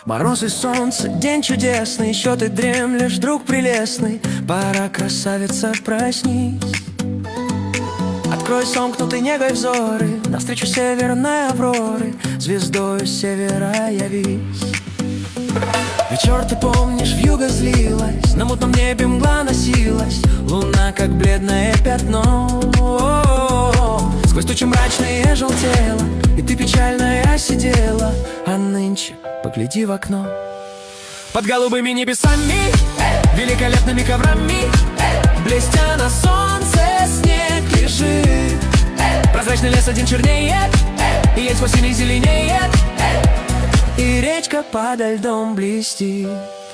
Мороз и солнце, день чудесный, еще ты дремлешь, друг прелестный. Пора, красавица, проснись. Открой сомкнутый негой взоры, навстречу северной авроры, звездою севера явись. Вечер, ты помнишь, вьюга злилась, на мутном небе мгла носилась, луна, как бледное пятно. Сквозь тучи мрачные желтела, и ты печальная сидела. А нынче погляди в окно. Под голубыми небесами, великолепными коврами, блестя на солнце, снег лежит. Прозрачный лес один чернеет, и ель сквозь синий зеленеет, и речка подо льдом блестит.